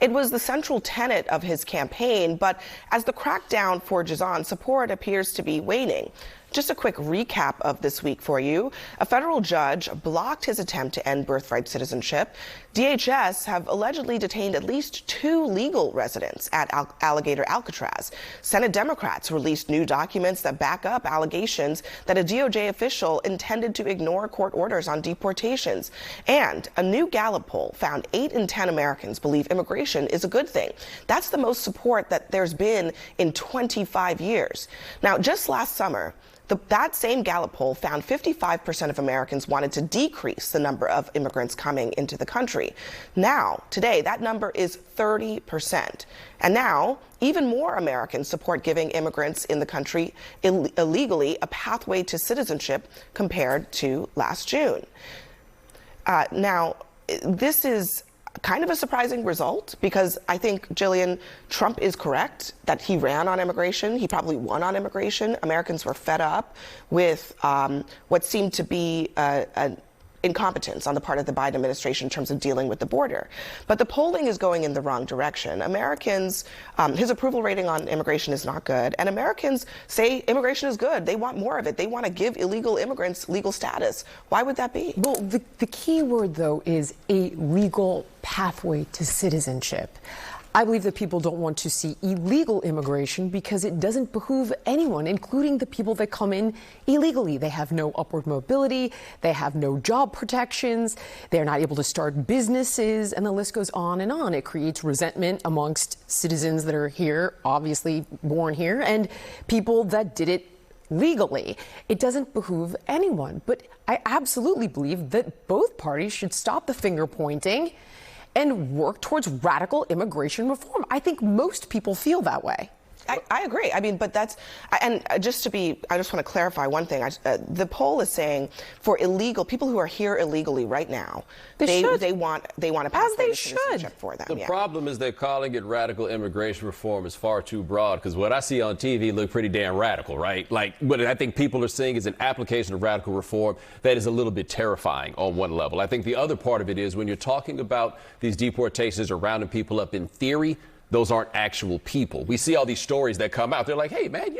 It was the central tenet of his campaign, but as the crackdown for Jazan, support appears to be waning. Just a quick recap of this week for you. A federal judge blocked his attempt to end birthright citizenship. DHS have allegedly detained at least 2 legal residents at Alligator Alcatraz. Senate Democrats released new documents that back up allegations that a DOJ official intended to ignore court orders on deportations. And a new Gallup poll found 8 in 10 Americans believe immigration is a good thing. That's the most support that there's been in 25 years. Now, just last summer, that same Gallup poll found 55% of Americans wanted to decrease the number of immigrants coming into the country. Now, today, that number is 30%. And now, even more Americans support giving immigrants in the country illegally a pathway to citizenship compared to last June. Now, this is kind of a surprising result because I think, Jillian, Trump is correct that he ran on immigration. He probably won on immigration. Americans were fed up with what seemed to be an incompetence on the part of the Biden administration in terms of dealing with the border. But the polling is going in the wrong direction. Americans, his approval rating on immigration is not good, and Americans say immigration is good. They want more of it. They want to give illegal immigrants legal status. Why would that be? Well, the key word, though, is a legal pathway to citizenship. I believe that people don't want to see illegal immigration because it doesn't behoove anyone, including the people that come in illegally. They have no upward mobility, they have no job protections, they're not able to start businesses, and the list goes on and on. It creates resentment amongst citizens that are here, obviously born here, and people that did it legally. It doesn't behoove anyone. But I absolutely believe that both parties should stop the finger pointing and work towards radical immigration reform. I think most people feel that way. I agree. I mean, but that's, and I just want to clarify one thing. The poll is saying for illegal people who are here illegally right now, they want a pathway to citizenship for them. The problem is they're calling it radical immigration reform is far too broad, because what I see on TV look pretty damn radical, right? Like, what I think people are seeing is an application of radical reform that is a little bit terrifying on one level. I think the other part of it is when you're talking about these deportations or rounding people up in theory, those aren't actual people. We see all these stories that come out. They're like, hey, man,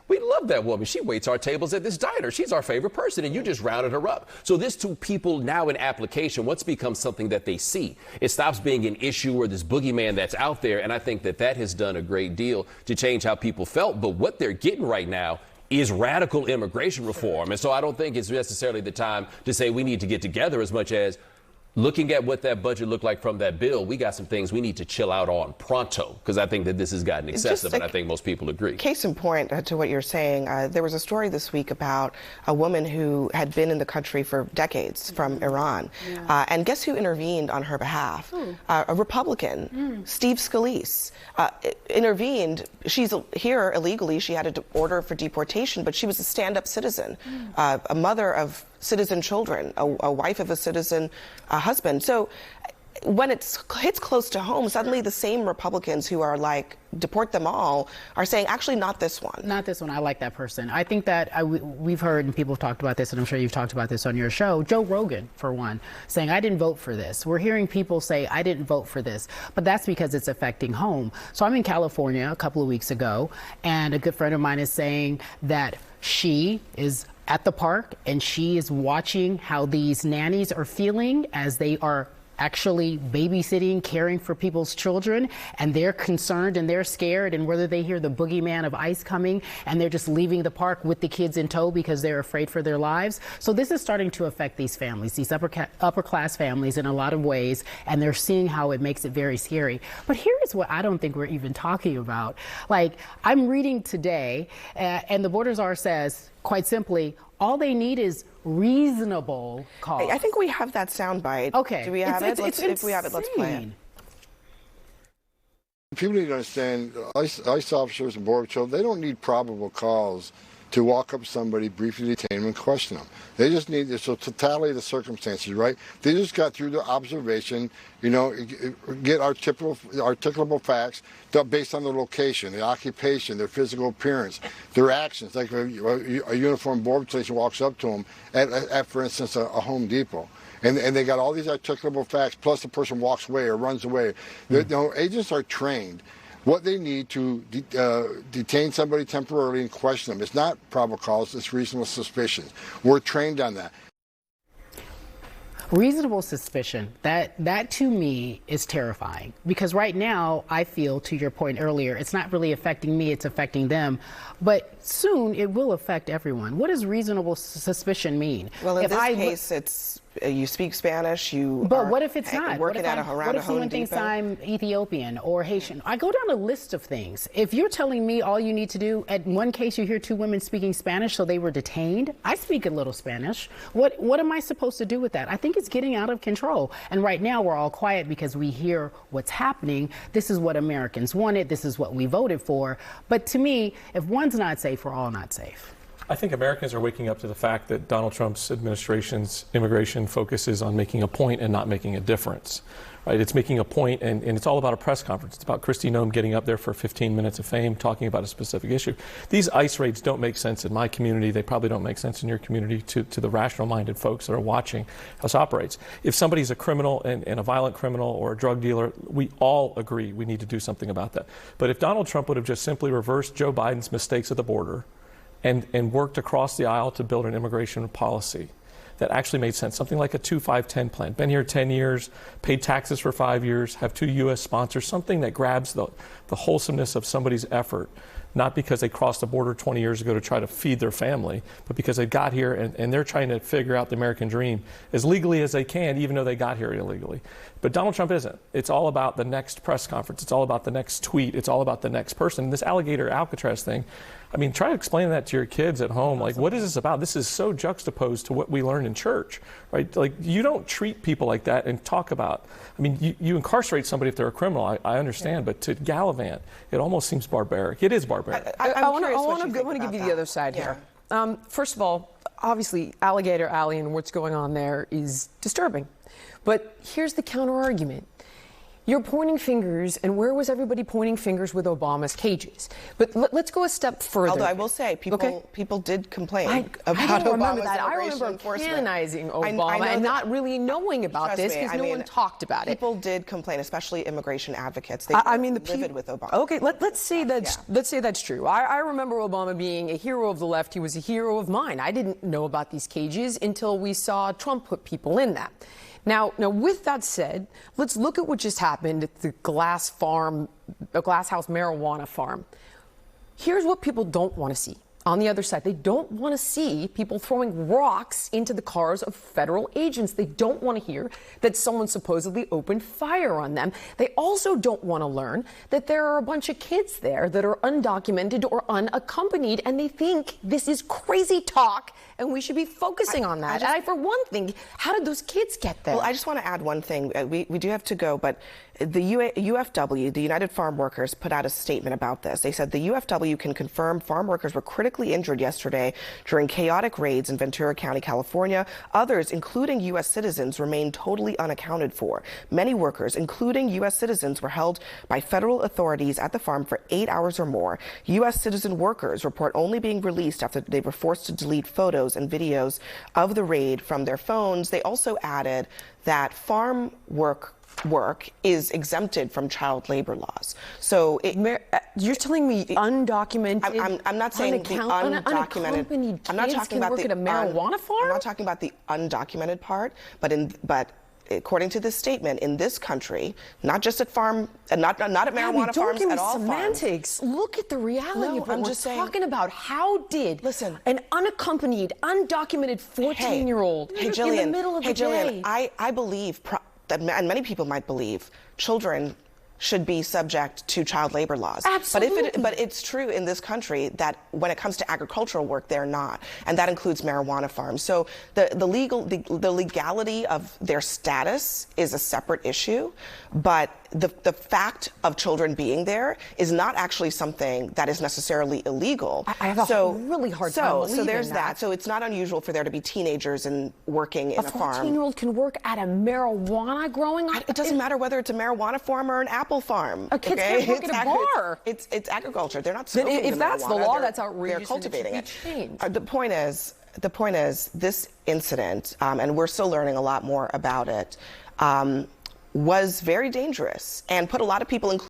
we love that woman. She waits our tables at this diner. She's our favorite person, and you just rounded her up. So this to people now in application, what's become something that they see. It stops being an issue or this boogeyman that's out there, and I think that has done a great deal to change how people felt. But what they're getting right now is radical immigration reform. And so I don't think it's necessarily the time to say we need to get together as much as looking at what that budget looked like from that bill, we got some things we need to chill out on pronto, because I think that this has gotten excessive, and I think most people agree. Case in point to what you're saying, there was a story this week about a woman who had been in the country for decades from Iran. Yeah. And guess who intervened on her behalf? A Republican, Steve Scalise, intervened. She's here illegally. She had an order for deportation, but she was a stand-up citizen, a mother of citizen children, a wife of a citizen husband. So when it hits close to home, suddenly the same Republicans who are like, deport them all, are saying, actually, not this one. Not this one. I like that person. I think that we've heard, and people have talked about this, and I'm sure you've talked about this on your show, Joe Rogan, for one, saying, I didn't vote for this. We're hearing people say, I didn't vote for this. But that's because it's affecting home. So I'm in California a couple of weeks ago, and a good friend of mine is saying that she is at the park and she is watching how these nannies are feeling as they are actually babysitting, caring for people's children, and they're concerned and they're scared, and whether they hear the boogeyman of ICE coming and they're just leaving the park with the kids in tow because they're afraid for their lives. So this is starting to affect these families, these upper class families in a lot of ways, and they're seeing how it makes it very scary. But here is what I don't think we're even talking about. Like, I'm reading today, and the Border Czar says, quite simply, all they need is reasonable cause. I think we have that soundbite. Okay. Do we have it? If we have it, let's play it. People need to understand, ICE officers and Border Patrol, they don't need probable cause to walk up to somebody, briefly detain them, and question them. They just need, it's a totality of the circumstances, right? They just got through the observation, you know, get articulable facts based on their location, their occupation, their physical appearance, their actions. Like a uniformed Border Patrol walks up to them at, for instance, a Home Depot. And they got all these articulable facts, plus the person walks away or runs away. Agents are trained. What they need to detain somebody temporarily and question them. It's not probable cause, it's reasonable suspicion. We're trained on that. Reasonable suspicion, that to me is terrifying, because right now I feel, to your point earlier, it's not really affecting me, it's affecting them, but soon it will affect everyone. What does reasonable suspicion mean? Well, in this case, it's you speak Spanish, But what if it's not? Working around a Home someone thinks I'm Ethiopian or Haitian? I go down a list of things. If you're telling me all you need to do, at one case you hear two women speaking Spanish, so they were detained. I speak a little Spanish. What am I supposed to do with that? I think it's getting out of control. And right now we're all quiet because we hear what's happening. This is what Americans wanted. This is what we voted for. But to me, if one's not safe, we're all not safe. I think Americans are waking up to the fact that Donald Trump's administration's immigration focuses on making a point and not making a difference. Right? It's making a point, and it's all about a press conference. It's about Kristi Noem getting up there for 15 minutes of fame talking about a specific issue. These ICE raids don't make sense in my community. They probably don't make sense in your community to the rational-minded folks that are watching how this operates. If somebody's a criminal and a violent criminal or a drug dealer, we all agree we need to do something about that. But if Donald Trump would have just simply reversed Joe Biden's mistakes at the border and worked across the aisle to build an immigration policy that actually made sense, something like a 2-5-10 plan. Been here 10 years, paid taxes for 5 years, have 2 U.S. sponsors, something that grabs the wholesomeness of somebody's effort, not because they crossed the border 20 years ago to try to feed their family, but because they got here and they're trying to figure out the American dream as legally as they can, even though they got here illegally. But Donald Trump isn't. It's all about the next press conference. It's all about the next tweet. It's all about the next person. This alligator Alcatraz thing, I mean, try to explain that to your kids at home. Like, what is this about? This is so juxtaposed to what we learn in church, right? Like, you don't treat people like that and talk about, I mean, you incarcerate somebody if they're a criminal, I understand, but to gallivant, it almost seems barbaric. It is barbaric. I want to give you the other side here. First of all, obviously, Alligator Alley and what's going on there is disturbing. But here's the counter argument. You're pointing fingers, and where was everybody pointing fingers with Obama's cages? But let's go a step further. Although I will say, people did complain about I don't remember Obama's that. I immigration remember enforcement. canonizing Obama and not really knowing about this because no one talked about it. People did complain, especially immigration advocates. They livid with Obama. Okay, let's say that's true. I remember Obama being a hero of the left. He was a hero of mine. I didn't know about these cages until we saw Trump put people in that. Now, with that said, let's look at what just happened at the Glass House marijuana farm. Here's what people don't want to see. On the other side, they don't want to see people throwing rocks into the cars of federal agents. They don't want to hear that someone supposedly opened fire on them. They also don't want to learn that there are a bunch of kids there that are undocumented or unaccompanied, and they think this is crazy talk, and we should be focusing on that. And for one thing, how did those kids get there? Well, I just want to add one thing. We do have to go, but the UFW, the United Farm Workers, put out a statement about this. They said the UFW can confirm farm workers were critically injured yesterday during chaotic raids in Ventura County, California. Others, including U.S. citizens, remain totally unaccounted for. Many workers, including U.S. citizens, were held by federal authorities at the farm for 8 hours or more. U.S. citizen workers report only being released after they were forced to delete photos and videos of the raid from their phones. They also added that farm work is exempted from child labor laws. So you're telling me undocumented? I'm not saying the undocumented. I'm not talking about work at a marijuana farm. I'm not talking about the undocumented part, but according to this statement, in this country, not just at farm, not at marijuana farms, at all semantics. Farms. Look at the reality of what I'm we're just saying, talking about. How did an unaccompanied, undocumented 14-year-old in the middle of the day? I believe that, and many people might believe, children should be subject to child labor laws. Absolutely. But it's true in this country that when it comes to agricultural work, they're not, and that includes marijuana farms. So the legality of their status is a separate issue, but the fact of children being there is not actually something that is necessarily illegal. I have a really hard time believing So there's that. So it's not unusual for there to be teenagers working in a farm. A 14-year-old can work at a marijuana growing? It doesn't matter whether it's a marijuana farm or an apple farm. Kids can't work at a bar. It's agriculture. They're not smoking If that's the law, that's outrageous. They're cultivating it. The point is, this incident, and we're still learning a lot more about it, was very dangerous and put a lot of people, including